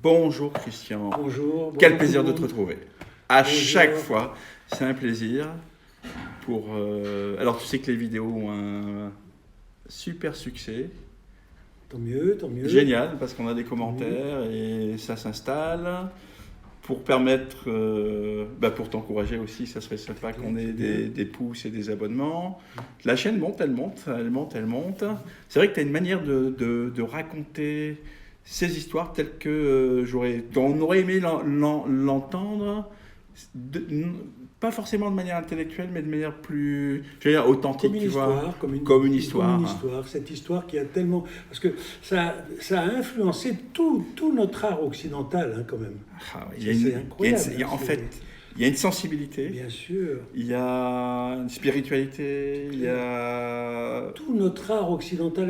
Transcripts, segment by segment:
Bonjour Christian. Bonjour. Quel Bonjour plaisir tout de le te monde. retrouver. À Bonjour. chaque fois, c'est un plaisir. Alors tu sais que les vidéos ont un super succès. Tant mieux, tant mieux. Génial, parce qu'on a des Tant mieux. commentaires et ça s'installe. Pour permettre, pour t'encourager aussi, ça serait sympa qu'on ait des pouces et des abonnements. La chaîne monte, elle monte, elle monte, elle monte. C'est vrai que tu as une manière de raconter ces histoires telles que on aurait aimé l'entendre, pas forcément de manière intellectuelle, mais de manière plus, je veux dire, authentique, Comme une tu vois. histoire, Comme une histoire. Comme une histoire, cette histoire qui a tellement... Parce que ça a influencé tout notre art occidental, hein, quand même. Ah, C'est incroyable. En fait, il y a une sensibilité. Bien sûr. Il y a une spiritualité, il y a... Tout notre art occidental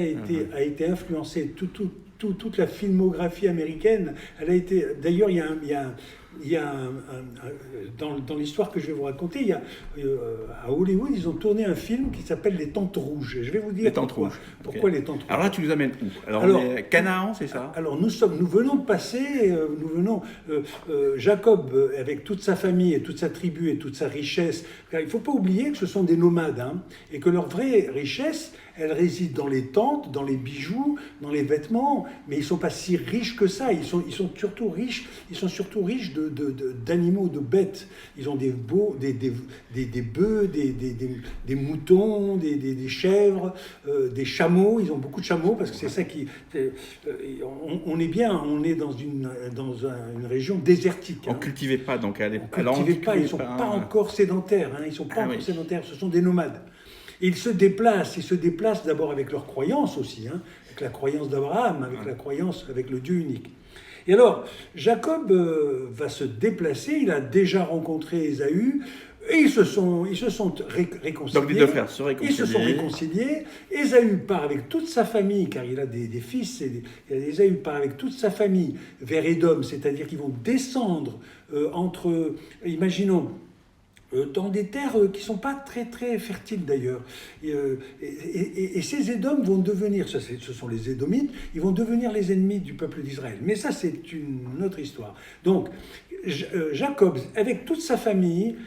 a été influencé. Toute la filmographie américaine, elle a été... D'ailleurs, dans l'histoire que je vais vous raconter, à Hollywood, ils ont tourné un film qui s'appelle Les Tentes Rouges. Et je vais vous dire Les Tentes Rouges. Pourquoi Okay. les Tentes Rouges. Alors là, tu nous amènes où? Alors, on est Canaan, c'est ça? Alors nous venons de passer, Jacob avec toute sa famille et toute sa tribu et toute sa richesse. Il ne faut pas oublier que ce sont des nomades, hein, et que leur vraie richesse, elle réside dans les tentes, dans les bijoux, dans les vêtements, mais ils ne sont pas si riches que ça. Ils sont surtout riches d'animaux, de bêtes. Ils ont des bœufs, des moutons, des chèvres, des chameaux. Ils ont beaucoup de chameaux parce que c'est ça qui... on est dans une région désertique. On ne cultivait pas, donc ils ne sont pas encore sédentaires. Hein, ils ne sont pas encore sédentaires, ce sont des nomades. Et ils se déplacent d'abord avec leur croyance aussi, hein, avec la croyance d'Abraham, avec la croyance avec le Dieu unique. Et alors, Jacob va se déplacer, il a déjà rencontré Ésaü, et ils se sont réconciliés. Donc les deux frères se réconcilient. Ils se sont réconciliés. Ésaü part avec toute sa famille, car il a des fils, Ésaü part avec toute sa famille vers Édom, c'est-à-dire qu'ils vont descendre imaginons, dans des terres qui ne sont pas très très fertiles d'ailleurs. Et ces Édoms vont devenir, ce sont les Édomites, ils vont devenir les ennemis du peuple d'Israël. Mais ça, c'est une autre histoire. Donc, Jacob, avec toute sa famille,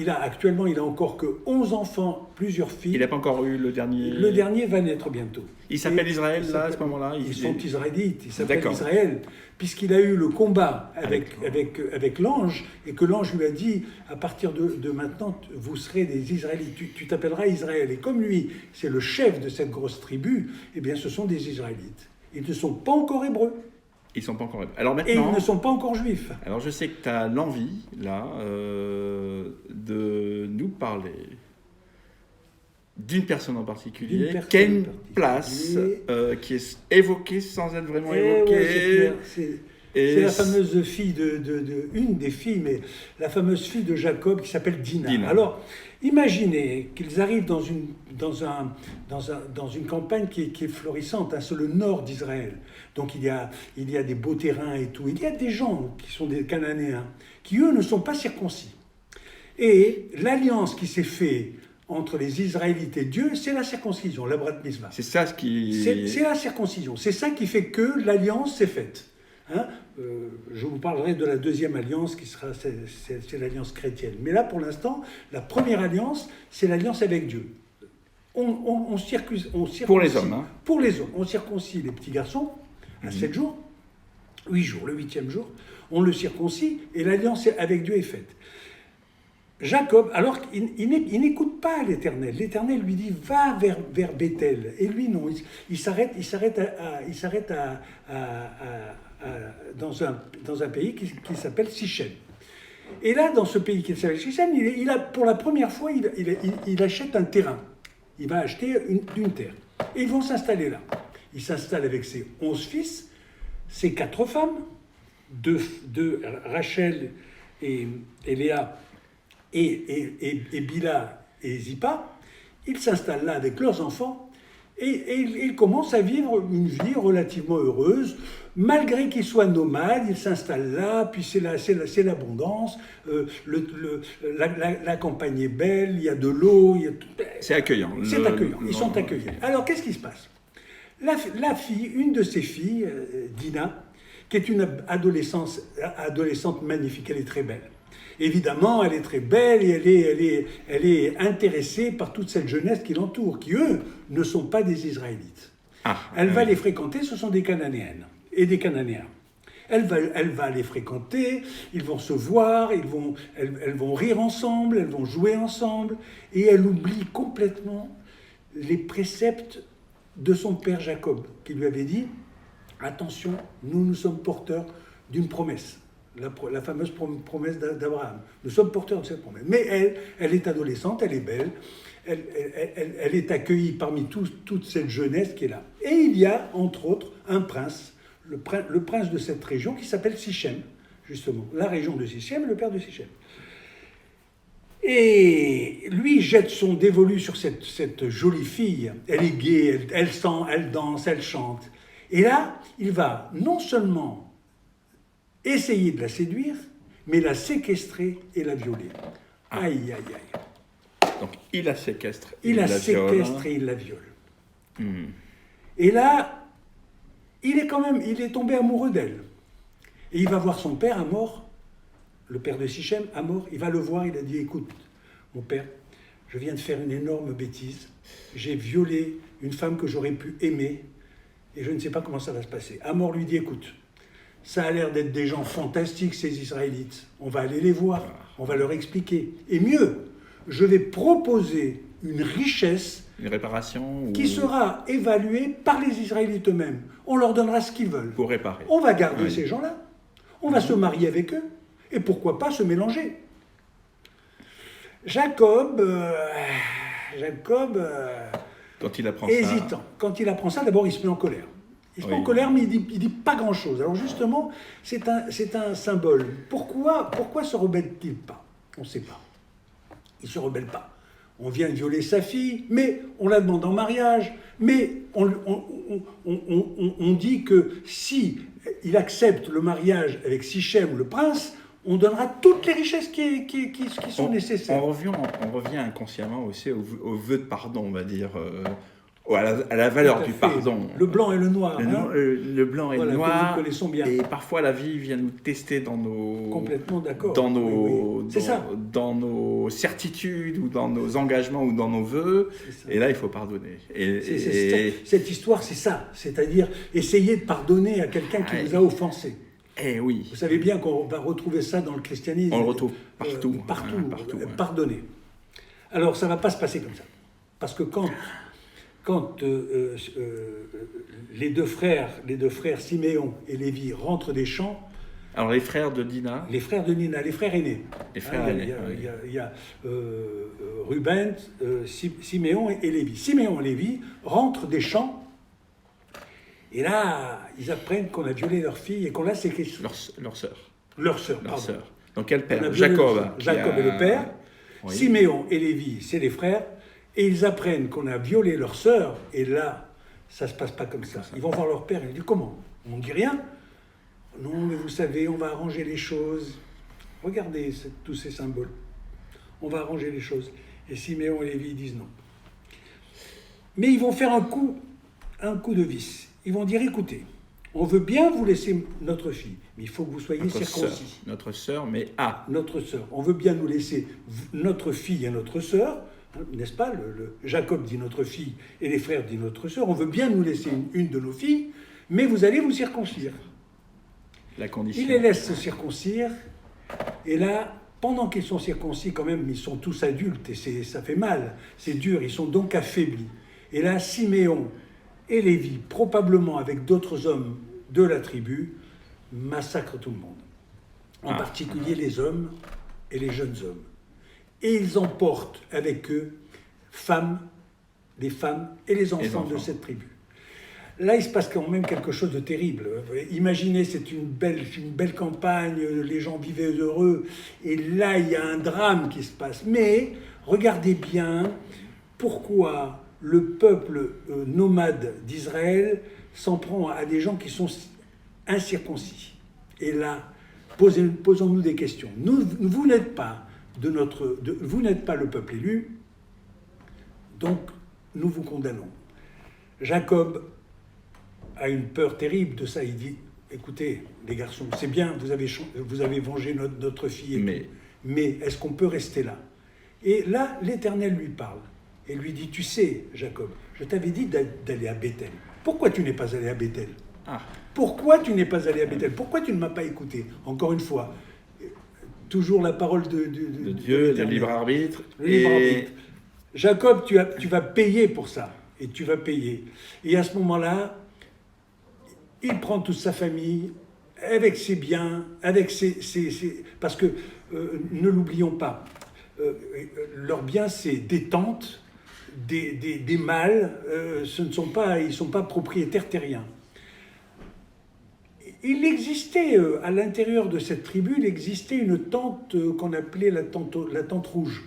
actuellement, il a encore que 11 enfants, plusieurs filles. Il n'a pas encore eu le dernier... Le dernier va naître bientôt. Il s'appelle Israël, là, à ce moment-là? Ils sont israélites, il s'appelle Israël, puisqu'il a eu le combat avec l'ange, et que l'ange lui a dit, à partir de maintenant, vous serez des Israélites, tu t'appelleras Israël. Et comme lui, c'est le chef de cette grosse tribu, eh bien, ce sont des Israélites. Ils ne sont pas encore hébreux. Ils ne sont pas encore... Alors maintenant, et ils ne sont pas encore juifs. Alors je sais que tu as l'envie, là, de nous parler d'une personne en particulier, qui a une place qui est évoquée sans être vraiment évoquée. C'est la fameuse fille une des filles, mais la fameuse fille de Jacob qui s'appelle Dina. Alors, imaginez qu'ils arrivent dans une campagne qui est florissante, hein, c'est le nord d'Israël. Donc il y a des beaux terrains et tout. Il y a des gens qui sont des Cananéens, qui eux ne sont pas circoncis. Et l'alliance qui s'est faite entre les Israélites et Dieu, c'est la circoncision, la brat mitzvah. C'est ça ce qui... C'est la circoncision. C'est ça qui fait que l'alliance s'est faite. Hein, je vous parlerai de la deuxième alliance qui sera c'est l'alliance chrétienne. Mais là, pour l'instant, la première alliance, c'est l'alliance avec Dieu. On circoncis pour les hommes. Hein. Pour les hommes. On circoncis les petits garçons à 7 jours, 8 jours, le 8e jour. On le circoncis et l'alliance avec Dieu est faite. Jacob, alors il n'écoute pas l'Éternel. L'Éternel lui dit va vers Bethel. Et lui non, il s'arrête dans un pays qui s'appelle Sichem. Et là, dans ce pays qui s'appelle Sichem, pour la première fois, il achète un terrain. Il va acheter une terre. Et ils vont s'installer là. Il s'installe avec ses 11 fils, ses 4 femmes, deux Rachel et Léa, et Bila et Zippa. Ils s'installent là avec leurs enfants et ils commencent à vivre une vie relativement heureuse. Malgré qu'ils soient nomades, ils s'installent là, puis c'est l'abondance, la campagne est belle, il y a de l'eau, c'est accueillant. C'est accueillant, ils sont accueillis. Alors qu'est-ce qui se passe ? La fille, une de ses filles, Dina, qui est une adolescente magnifique, elle est très belle. Évidemment, elle est très belle et elle est intéressée par toute cette jeunesse qui l'entoure, qui eux ne sont pas des Israélites. Elle va les fréquenter, ce sont des Cananéennes et des Cananéens. Elle va les fréquenter, ils vont se voir, elles vont rire ensemble, elles vont jouer ensemble, et elle oublie complètement les préceptes de son père Jacob, qui lui avait dit « Attention, nous sommes porteurs d'une promesse ». La fameuse promesse d'Abraham. Nous sommes porteurs de cette promesse. Mais elle est adolescente, elle est belle, elle est accueillie parmi toute cette jeunesse qui est là. Et il y a, entre autres, un prince, le prince de cette région qui s'appelle Sichem, justement. La région de Sichem, le père de Sichem. Et lui jette son dévolu sur cette jolie fille. Elle est gaie, elle danse, elle chante. Et là, il va non seulement essayer de la séduire, mais la séquestrer et la violer. Aïe, aïe, aïe. Donc il la séquestre. Il la séquestre et il la viole. Et là, il est tombé amoureux d'elle. Et il va voir son père à mort, le père de Sichem à mort. Il va le voir, il a dit, écoute, mon père, je viens de faire une énorme bêtise. J'ai violé une femme que j'aurais pu aimer et je ne sais pas comment ça va se passer. Amor lui dit, écoute, ça a l'air d'être des gens fantastiques, ces Israélites. On va aller les voir, on va leur expliquer. Et mieux, je vais proposer une richesse, une réparation qui sera évaluée par les Israélites eux-mêmes. On leur donnera ce qu'ils veulent. Pour réparer. On va garder ces gens-là. On va se marier avec eux. Et pourquoi pas se mélanger. Jacob, quand il apprend hésitant. Quand il apprend ça, d'abord il se met en colère. Il se met en colère, mais il dit pas grand-chose. Alors justement, c'est un symbole. Pourquoi se rebelle-t-il pas? On ne sait pas. Il ne se rebelle pas. On vient de violer sa fille, mais on la demande en mariage, mais on dit que si il accepte le mariage avec Sichem, le prince, on donnera toutes les richesses qui sont nécessaires. On revient inconsciemment aussi au vœu de pardon, on va dire, à la valeur du pardon. Le blanc et le noir. Le blanc et le noir. Que nous connaissons bien. Et parfois la vie vient nous tester dans nos... Complètement d'accord. Dans nos certitudes, ou dans nos engagements, ou dans nos vœux. Et là, il faut pardonner. Cette histoire, c'est ça. C'est-à-dire essayer de pardonner à quelqu'un qui vous a offensé. Eh oui. Vous savez bien qu'on va retrouver ça dans le christianisme. On le retrouve partout. Partout. Pardonner. Alors, ça ne va pas se passer comme ça. Parce que quand les deux frères Siméon et Lévi rentrent des champs. Alors les frères de Dina. Les frères aînés. Il y a Ruben, Siméon et Lévi. Siméon et Lévi rentrent des champs. Et là, ils apprennent qu'on a violé leur fille et qu'on l'a séquestrée. Leur sœur. Leur sœur. Donc quel père? Jacob est le père. Oui. Siméon et Lévi, c'est les frères. Et ils apprennent qu'on a violé leur sœur, et là, ça ne se passe pas comme ça. Ils vont voir leur père, et ils disent, comment? On ne dit rien? Non, mais vous savez, on va arranger les choses. Regardez tous ces symboles. On va arranger les choses. Et Siméon et Lévi disent non. Mais ils vont faire un coup de vis. Ils vont dire, écoutez, on veut bien vous laisser notre fille, mais il faut que vous soyez circoncis. Notre sœur, mais Notre sœur. On veut bien nous laisser notre fille et notre sœur, n'est-ce pas? Jacob dit notre fille et les frères disent notre sœur. On veut bien nous laisser une de nos filles, mais vous allez vous circoncire. La condition. Il les laisse se circoncire, et là, pendant qu'ils sont circoncis, quand même, ils sont tous adultes, et ça fait mal, c'est dur, ils sont donc affaiblis. Et là, Siméon et Lévi, probablement avec d'autres hommes de la tribu, massacrent tout le monde. En particulier les hommes et les jeunes hommes. Et ils emportent avec eux les femmes et les enfants de cette tribu. Là, il se passe quand même quelque chose de terrible. Imaginez, c'est une belle campagne, les gens vivaient heureux, et là, il y a un drame qui se passe. Mais regardez bien pourquoi le peuple nomade d'Israël s'en prend à des gens qui sont incirconcis. Et là, posons-nous des questions. Vous n'êtes pas vous n'êtes pas le peuple élu, donc nous vous condamnons. Jacob a une peur terrible de ça. Il dit, écoutez, les garçons, c'est bien, vous avez vengé notre fille, mais est-ce qu'on peut rester là? Et là, l'Éternel lui parle et lui dit, tu sais, Jacob, je t'avais dit d'aller à Béthel. Pourquoi tu n'es pas allé à Béthel? Pourquoi tu n'es pas allé à Béthel? Pourquoi tu ne m'as pas écouté? Encore une fois, toujours la parole de Dieu, le libre arbitre. Libre arbitre. Jacob, tu vas payer pour ça. Et tu vas payer. Et à ce moment-là, il prend toute sa famille, avec ses biens, avec parce que, ne l'oublions pas, leurs biens, c'est des tentes, des mâles, ils ne sont pas propriétaires terriens. Il existait, à l'intérieur de cette tribu, il existait une tente qu'on appelait la tente rouge.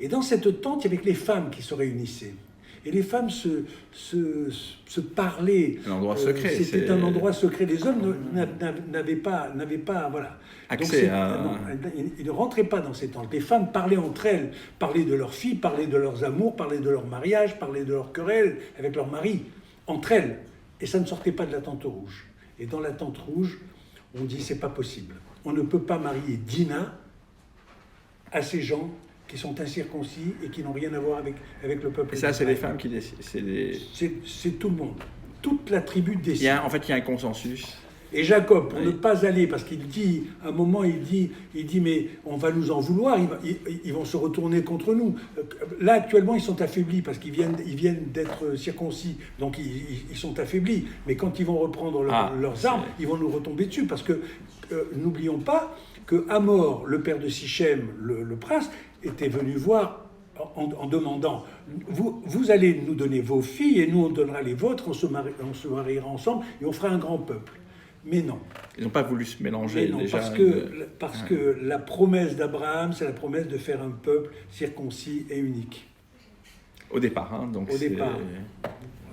Et dans cette tente, il y avait les femmes qui se réunissaient. Et les femmes se parlaient. Un endroit secret. C'était un endroit secret. Les hommes n'avaient pas voilà. Accès ils ne rentraient pas dans ces tentes. Les femmes parlaient entre elles, parlaient de leurs filles, parlaient de leurs amours, parlaient de leur mariage, parlaient de leurs querelles avec leurs maris, entre elles. Et ça ne sortait pas de la tente rouge. Et dans la tente rouge, on dit c'est pas possible. On ne peut pas marier Dina à ces gens qui sont incirconcis et qui n'ont rien à voir avec le peuple. Et ça, c'est les femmes qui décident. C'est tout le monde. Toute la tribu décide. En fait, il y a un consensus. Et Jacob, pour ne pas aller, parce qu'il dit, à un moment, il dit, mais on va nous en vouloir, ils vont se retourner contre nous. Là, actuellement, ils sont affaiblis, parce qu'ils viennent d'être circoncis, donc ils sont affaiblis. Mais quand ils vont reprendre leurs armes, ils vont nous retomber dessus, parce que n'oublions pas que Hamor, le père de Sichem, le prince, était venu voir en demandant, vous allez nous donner vos filles, et nous on donnera les vôtres, on se mariera ensemble, et on fera un grand peuple. Mais non. Ils n'ont pas voulu se mélanger. Non, déjà. Parce que la promesse d'Abraham, c'est la promesse de faire un peuple circoncis et unique. Au départ. Donc au départ.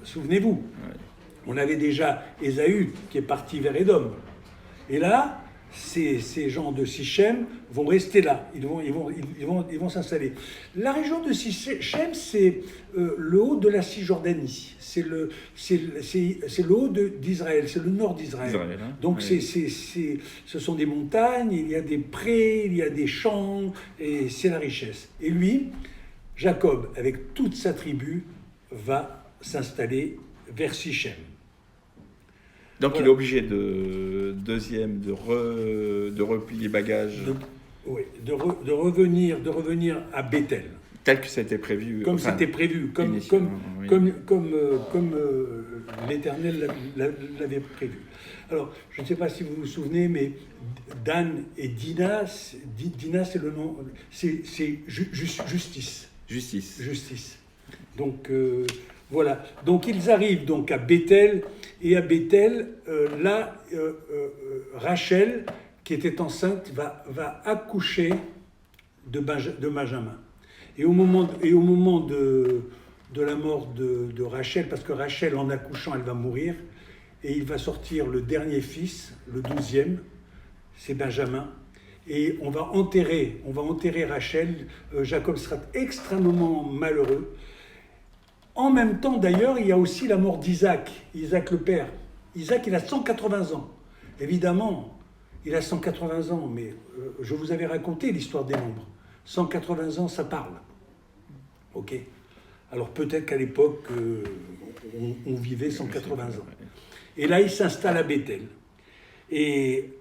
Souvenez-vous, on avait déjà Ésaü qui est parti vers Édom. Et là, ces gens de Sichem vont rester là. Ils vont s'installer. La région de Sichem, c'est le haut de la Cisjordanie. C'est le haut d'Israël, c'est le nord d'Israël. Donc ce sont des montagnes, il y a des prés, il y a des champs, et c'est la richesse. Et lui, Jacob, avec toute sa tribu, va s'installer vers Sichem. Donc il est obligé de replier bagages. De revenir à Béthel. Tel que c'était prévu. Comme c'était prévu, comme l'Éternel l'avait prévu. Alors, je ne sais pas si vous vous souvenez, mais Dan et Dina, c'est le nom, c'est justice. Justice. Donc, voilà. Donc, ils arrivent donc à Béthel, et à Béthel, Rachel, qui était enceinte, va accoucher de Benjamin. Et au moment de la mort de Rachel, parce que Rachel, en accouchant, elle va mourir, et il va sortir le dernier fils, le 12e, c'est Benjamin, et on va enterrer Rachel. Jacob sera extrêmement malheureux. En même temps, d'ailleurs, il y a aussi la mort d'Isaac le père. Isaac, il a 180 ans. Évidemment, il a 180 ans, mais je vous avais raconté l'histoire des nombres. 180 ans, ça parle. Ok. Alors peut-être qu'à l'époque, on vivait 180 ans. Et là, il s'installe à Béthel. Et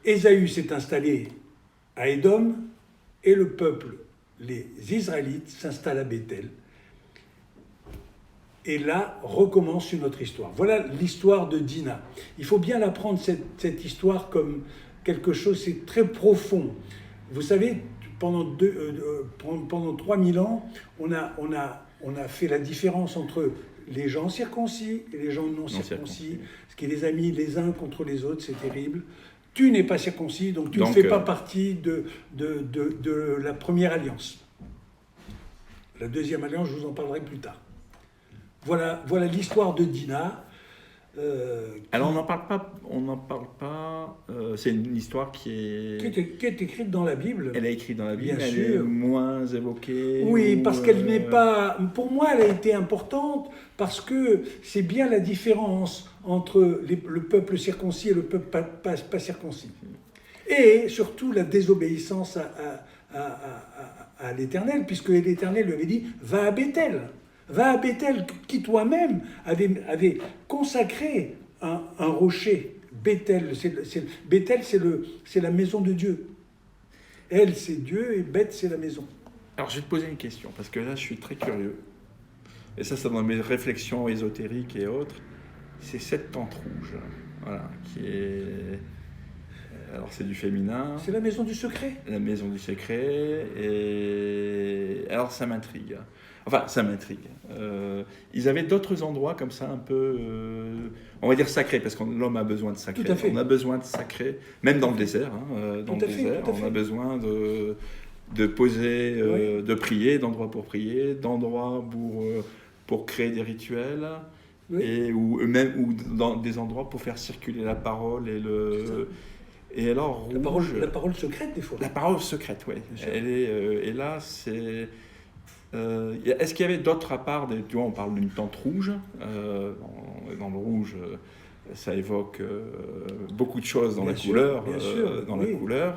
Ésaü s'est installé à Édom, et le peuple, les Israélites, s'installent à Béthel. Et là, recommence une autre histoire. Voilà l'histoire de Dina. Il faut bien la prendre, cette histoire, comme quelque chose, c'est très profond. Vous savez, pendant 3000 ans, on a fait la différence entre les gens circoncis et les gens non circoncis, ce qui les a mis les uns contre les autres, c'est terrible. Tu n'es pas circoncis, donc tu ne fais pas partie de la première alliance. La deuxième alliance, je vous en parlerai plus tard. Voilà l'histoire de Dina. Alors on n'en parle pas c'est une histoire qui est écrite dans la Bible. Elle est écrite dans la Bible, Bien elle sûr. est moins évoquée. Oui, parce qu'elle n'est pas... Pour moi, elle a été importante parce que c'est bien la différence entre le peuple circoncis et le peuple pas circoncis. Et surtout la désobéissance à l'Éternel, puisque l'Éternel lui avait dit « Va à Béthel ». Va à Béthel, qui toi-même avait consacré un rocher. Béthel, c'est la maison de Dieu. Elle, c'est Dieu, et Beth, c'est la maison. Alors, je vais te poser une question, parce que là, je suis très curieux. Et ça, c'est dans mes réflexions ésotériques et autres. C'est cette tente rouge, voilà, qui est... Alors, c'est du féminin. C'est la maison du secret. La maison du secret. Et alors, ça m'intrigue. Enfin, ça m'intrigue. Ils avaient d'autres endroits comme ça, un peu, on va dire sacrés, parce que l'homme a besoin de sacré. Tout à fait. On a besoin de sacré, même dans le désert. Dans le désert, on a besoin de poser, Oui. de prier, d'endroits pour prier, d'endroits pour créer des rituels. Oui. Ou dans des endroits pour faire circuler la parole et le... Et alors, la parole secrète, des fois. La parole secrète, oui. Et là, c'est... est-ce qu'il y avait d'autres à part tu vois, on parle d'une tente rouge. Dans le rouge, ça évoque beaucoup de choses dans la couleur. La couleur.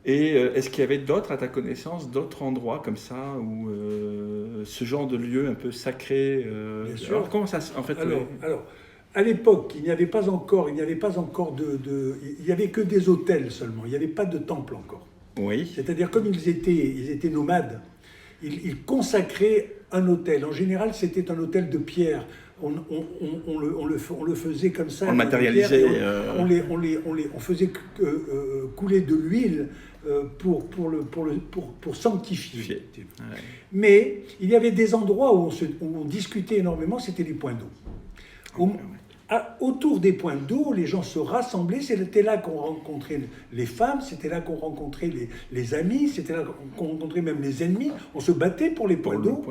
Et est-ce qu'il y avait d'autres, à ta connaissance, d'autres endroits comme ça, où ce genre de lieu un peu sacré Bien sûr. Alors, comment ça... En fait, alors, à l'époque, il n'y avait pas encore il y avait que des hôtels seulement, il n'y avait pas de temple encore. Oui. C'est-à-dire, comme ils étaient nomades, ils consacraient un hôtel. En général, c'était un hôtel de pierre. On le faisait comme ça. On le matérialisait. On faisait couler de l'huile pour sanctifier. Ouais. Mais il y avait des endroits où on discutait énormément, c'était les points d'eau. Autour des points d'eau, les gens se rassemblaient, c'était là qu'on rencontrait les femmes, c'était là qu'on rencontrait les amis, c'était là qu'on rencontrait même les ennemis. On se battait pour les points d'eau,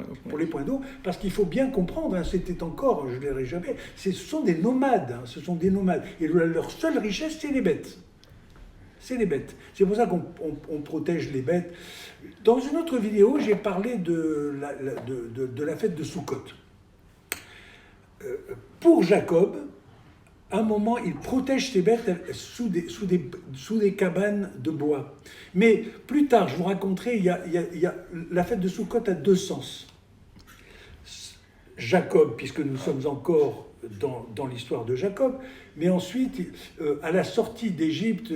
parce qu'il faut bien comprendre, c'était encore, je ne dirai jamais, ce sont des nomades, et leur seule richesse, c'est les bêtes. C'est les bêtes. C'est pour ça qu'on protège les bêtes. Dans une autre vidéo, j'ai parlé de la fête de Soukhot. Pour Jacob, à un moment, il protège ses bêtes sous des cabanes de bois. Mais plus tard, je vous raconterai, la fête de Soukhot a deux sens. Jacob, puisque nous sommes encore dans l'histoire de Jacob, mais ensuite, à la sortie d'Égypte,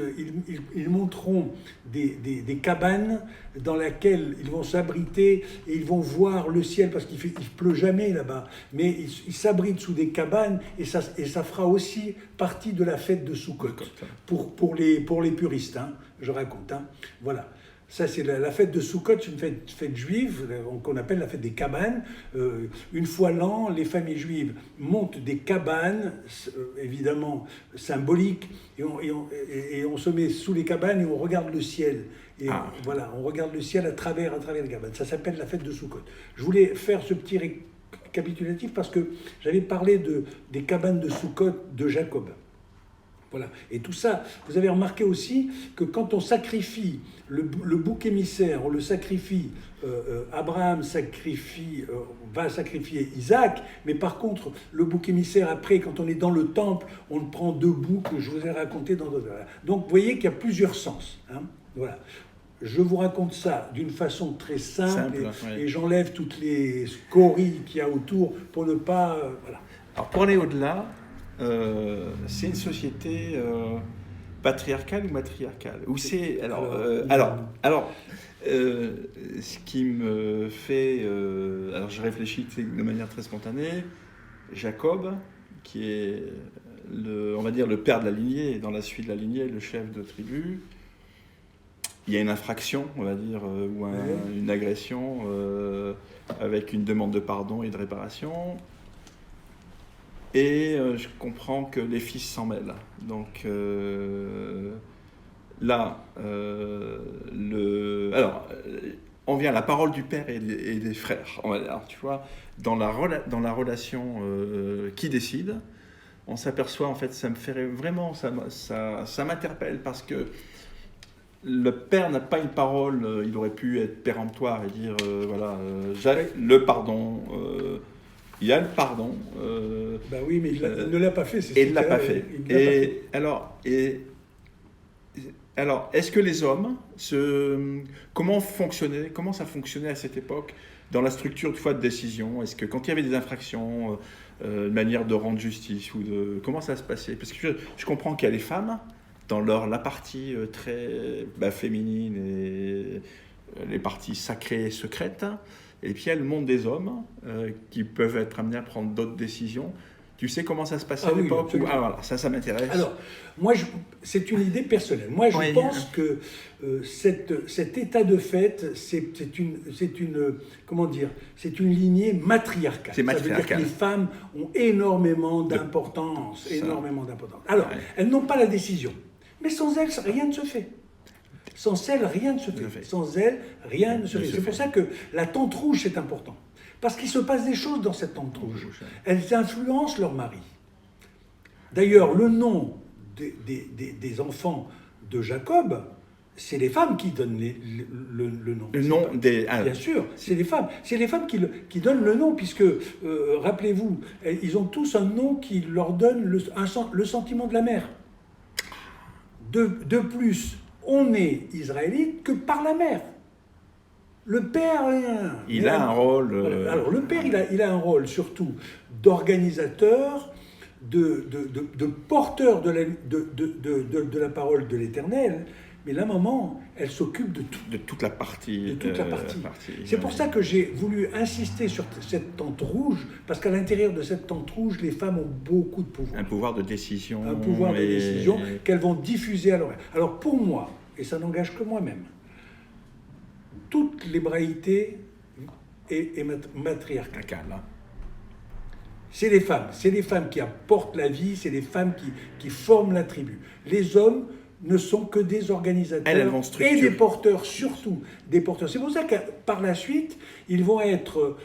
ils monteront des cabanes dans lesquelles ils vont s'abriter et ils vont voir le ciel, parce qu'il ne pleut jamais là-bas, mais ils s'abritent sous des cabanes et ça fera aussi partie de la fête de Soukhot, pour les puristes, je raconte. Voilà. Ça, c'est la fête de Soukhot, une fête juive qu'on appelle la fête des cabanes. Une fois l'an, les familles juives montent des cabanes, évidemment symboliques, et on se met sous les cabanes et on regarde le ciel. Et voilà, on regarde le ciel à travers les cabanes. Ça s'appelle la fête de Soukhot. Je voulais faire ce petit récapitulatif parce que j'avais parlé des cabanes de Soukhot de Jacob. Voilà. Et tout ça, vous avez remarqué aussi que quand on sacrifie le bouc émissaire, on le sacrifie, Abraham va sacrifier Isaac, mais par contre, le bouc émissaire, après, quand on est dans le temple, on prend deux boucs que je vous ai racontés dans d'autres... Donc, vous voyez qu'il y a plusieurs sens. Voilà. Je vous raconte ça d'une façon très simple et j'enlève toutes les scories qu'il y a autour pour ne pas... voilà. Alors, pour aller au-delà... c'est une société patriarcale ou matriarcale? Ou c'est ce qui me fait alors je réfléchis de manière très spontanée. Jacob, qui est on va dire le père de la lignée, et dans la suite de la lignée, le chef de tribu. Il y a une infraction, on va dire, ou une agression avec une demande de pardon et de réparation. Et je comprends que les fils s'en mêlent. Donc là, on vient à la parole du père et des frères. Alors, tu vois, dans la relation qui décide, on s'aperçoit, en fait, ça me fait vraiment, ça m'interpelle parce que le père n'a pas une parole, il aurait pu être péremptoire et dire, voilà, j'ai le pardon, il y a le pardon. Ben oui, mais il ne l'a pas fait. Et il ne l'a pas fait. Alors, est-ce que les hommes, comment ça fonctionnait à cette époque dans la structure de décision? Est-ce que quand il y avait des infractions, une manière de rendre justice comment ça se passait? Parce que je comprends qu'il y a les femmes dans la partie très féminine et les parties sacrées et secrètes, et puis il y a le monde des hommes qui peuvent être amenés à prendre d'autres décisions. Tu sais comment ça se passait à l'époque? Voilà, ça m'intéresse. Alors, moi, c'est une idée personnelle. Moi, je pense que cet état de fait, c'est une lignée matriarcale. C'est matriarcal. Ça veut dire que les femmes ont énormément d'importance. Alors, elles n'ont pas la décision. Mais sans elles, rien ne se fait. Sans elles, rien ne se fait. Sans elles, rien ne se fait. C'est pour ça que la tente rouge, c'est important. Parce qu'il se passe des choses dans cette tente rouge. Elles influencent leur mari. D'ailleurs, le nom des enfants de Jacob, c'est les femmes qui donnent le nom. Le nom des... Bien sûr, c'est les femmes. C'est les femmes qui donnent le nom, puisque, rappelez-vous, ils ont tous un nom qui leur donne le sentiment de la mère. De plus, on est israélite que par la mère. Le père, il a un rôle. Alors le père, il a un rôle surtout d'organisateur, de porteur de la parole de l'Éternel. Mais la maman, elle s'occupe de tout. De toute la partie. C'est pour ça que j'ai voulu insister sur cette tente rouge, parce qu'à l'intérieur de cette tente rouge, les femmes ont beaucoup de pouvoir. Un pouvoir de décision. Un pouvoir de décision qu'elles vont diffuser à l'oreille. Alors pour moi, et ça n'engage que moi-même, toute l'hébraïté est matriarcale. C'est les femmes qui apportent la vie, c'est les femmes qui forment la tribu. Les hommes ne sont que des organisateurs et des porteurs, surtout des porteurs. C'est pour ça que par la suite, ils vont être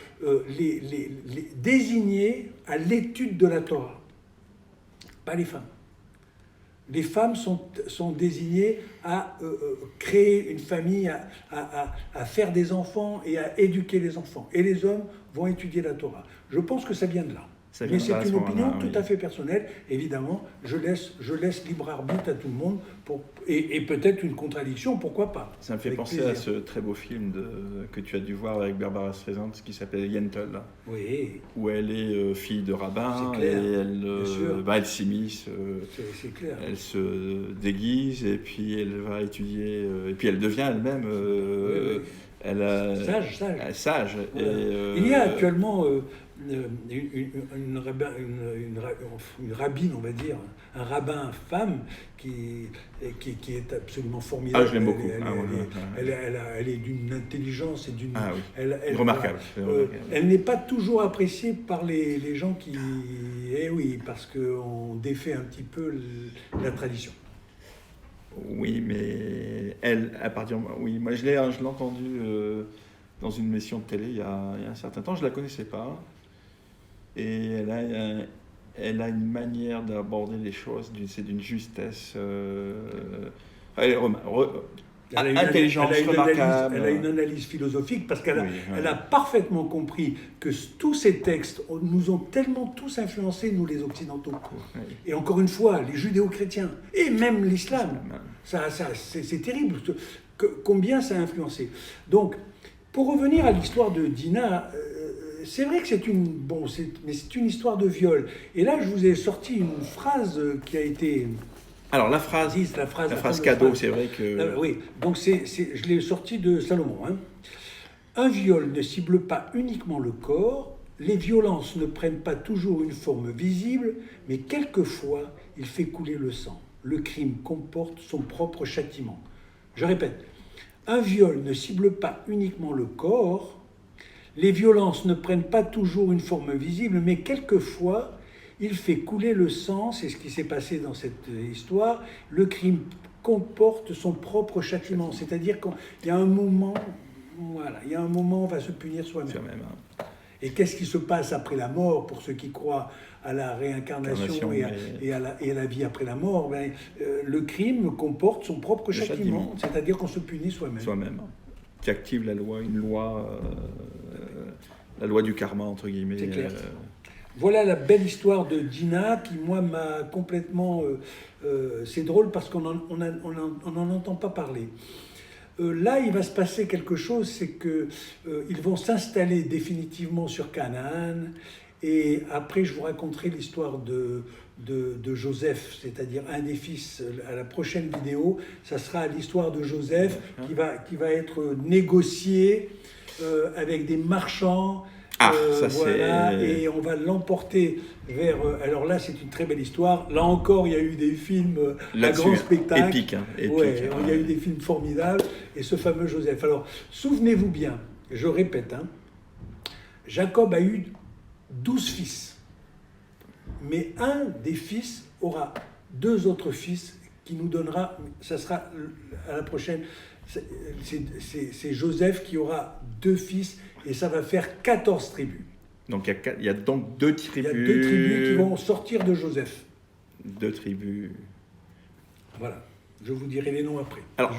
les désignés à l'étude de la Torah. Pas les femmes. Les femmes sont désignées à créer une famille, à faire des enfants et à éduquer les enfants. Et les hommes vont étudier la Torah. Je pense que ça vient de là. Mais c'est une opinion tout à fait personnelle. Évidemment, je laisse libre arbitre à tout le monde et peut-être une contradiction, pourquoi pas. Ça me fait penser à ce très beau film que tu as dû voir avec Barbara Streisand qui s'appelle Yentl. Oui. Où elle est fille de rabbin et elle s'immisce. C'est clair. Elle se déguise et puis elle va étudier et puis elle devient elle-même. Sage. Voilà. Il y a actuellement une rabbine, on va dire, un rabbin femme qui est absolument formidable. Ah, je l'aime beaucoup. Elle est d'une intelligence et d'une... remarquable. Elle n'est pas toujours appréciée par les gens qui... Eh oui, parce qu'on défait un petit peu la tradition. Oui, mais elle, à partir... Oui, moi je l'ai entendu dans une émission de télé il y a un certain temps, je ne la connaissais pas. Et elle a une manière d'aborder les choses, c'est d'une justesse intelligence remarquable. Elle a une analyse philosophique parce qu'elle a parfaitement compris que tous ces textes nous ont tellement tous influencés, nous les Occidentaux. Oui. Et encore une fois, les judéo-chrétiens et même l'islam. C'est terrible combien ça a influencé. Donc, pour revenir à l'histoire de Dina, c'est vrai que c'est une histoire de viol. Et là, je vous ai sorti une phrase qui a été... Alors, la phrase cadeau, c'est vrai que... oui, donc je l'ai sorti de Salomon. Un viol ne cible pas uniquement le corps, les violences ne prennent pas toujours une forme visible, mais quelquefois, il fait couler le sang. Le crime comporte son propre châtiment. Je répète, un viol ne cible pas uniquement le corps, les violences ne prennent pas toujours une forme visible, mais quelquefois, il fait couler le sang, c'est ce qui s'est passé dans cette histoire. Le crime comporte son propre châtiment, c'est-à-dire qu'il y a un moment, où on va se punir soi-même. Et qu'est-ce qui se passe après la mort pour ceux qui croient à la réincarnation Incarnation, et à la vie après la mort, le crime comporte son propre châtiment, c'est-à-dire qu'on se punit soi-même. Soi-même, qui active la loi, la loi du karma, entre guillemets. C'est clair. Voilà la belle histoire de Dina qui, moi, m'a complètement... c'est drôle parce qu'on n'en entend pas parler. Là, il va se passer quelque chose, c'est qu'ils vont s'installer définitivement sur Canaan. Et après, je vous raconterai l'histoire de Joseph, c'est-à-dire un des fils. À la prochaine vidéo, ça sera l'histoire de Joseph qui va être négocié avec des marchands. Voilà, et on va l'emporter vers... alors là, c'est une très belle histoire. Là encore, il y a eu des films à grand spectacle. Épique. Il y a eu des films formidables. Et ce fameux Joseph. Alors, souvenez-vous bien, je répète, Jacob a eu 12 fils. Mais un des fils aura 2 autres fils qui nous donnera... Ça sera à la prochaine... C'est Joseph qui aura 2 fils et ça va faire 14 tribus. Donc il y a donc 2 tribus. Il y a 2 tribus qui vont sortir de Joseph. 2 tribus. Voilà. Je vous dirai les noms après. Alors,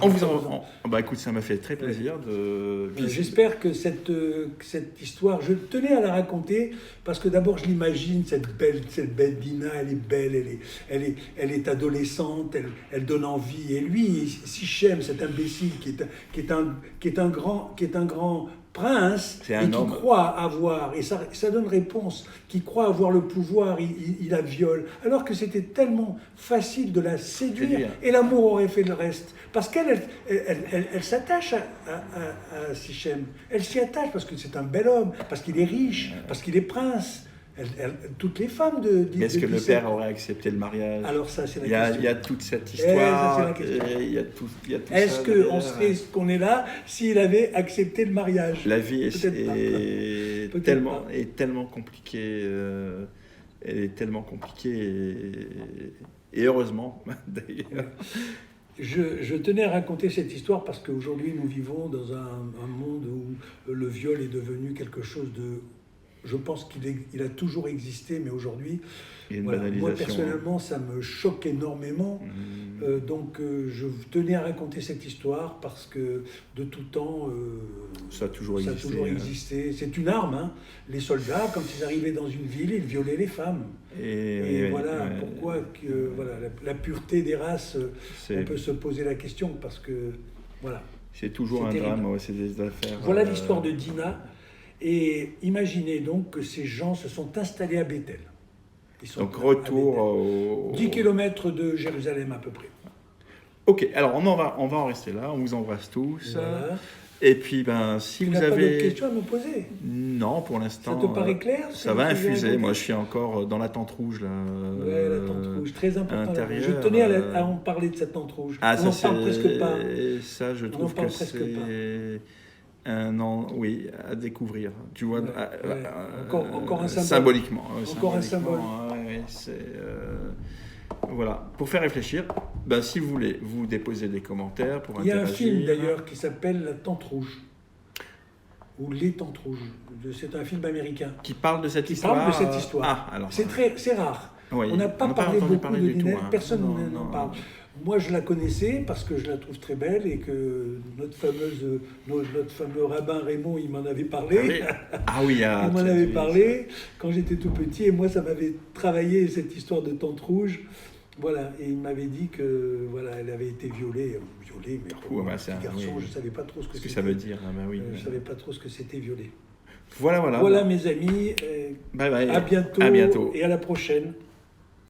écoute, ça m'a fait très plaisir de... J'espère que cette histoire, je tenais à la raconter parce que d'abord, je l'imagine, cette belle Dina, elle est belle, elle est adolescente, elle donne envie. Et lui, Sichem, cet imbécile qui est un grand prince et qui croit avoir, et ça donne réponse, qui croit avoir le pouvoir, il la viole, alors que c'était tellement facile de la séduire et l'amour aurait fait le reste. Parce qu'elle s'attache à Sichem, elle s'y attache parce que c'est un bel homme, parce qu'il est riche, parce qu'il est prince. Toutes les femmes de est-ce que le père aurait accepté le mariage? Alors ça, c'est la question. Il y a toute cette histoire. Il y a tout est-ce qu'on serait ce qu'on est là s'il avait accepté le mariage? La vie est tellement compliquée. Elle est tellement compliquée et heureusement d'ailleurs. Je tenais à raconter cette histoire parce qu'aujourd'hui nous vivons dans un monde où le viol est devenu quelque chose de... Je pense qu'il a toujours existé, mais aujourd'hui, moi personnellement, ça me choque énormément. Donc je tenais à raconter cette histoire parce que de tout temps, ça a toujours existé. C'est une arme. Les soldats, quand ils arrivaient dans une ville, ils violaient les femmes. Et voilà pourquoi la pureté des races, on peut se poser la question parce que voilà. C'est toujours un drame, c'est des affaires. Voilà l'histoire de Dina. Et imaginez donc que ces gens se sont installés à Bethel. Donc retour 10 km de Jérusalem à peu près. Ok, alors on va en rester là, on vous embrasse tous. Voilà. Et puis si vous avez... pas d'autres questions à me poser? Non, pour l'instant. Ça te paraît clair? Ça va infuser, moi je suis encore dans la tente rouge là. Ouais, la tente rouge, très important. Je tenais à en parler de cette tente rouge. On n'en parle presque pas. Ça, je trouve que c'est... oui, à découvrir. Tu vois, encore un symbole. Symboliquement. Encore un symbole. Voilà. Pour faire réfléchir, si vous voulez, vous déposez des commentaires pour interagir. Il y a un film d'ailleurs qui s'appelle La Tente Rouge. Ou Les Tentes Rouges. C'est un film américain. Qui parle de cette histoire. Alors, c'est rare. Oui, on n'a pas parlé beaucoup de Dina. Personne n'en parle. Moi, je la connaissais parce que je la trouve très belle et que notre fameux rabbin Raymond, il m'en avait parlé. Il m'en avait parlé quand j'étais tout petit et moi, ça m'avait travaillé cette histoire de tente rouge. Voilà, et il m'avait dit que elle avait été violée, mais petit garçon, je ne savais pas trop ce que ça veut dire. Je ne savais pas trop ce que c'était violer. Voilà. Voilà mes amis. Bye bye. À bientôt. Et à la prochaine.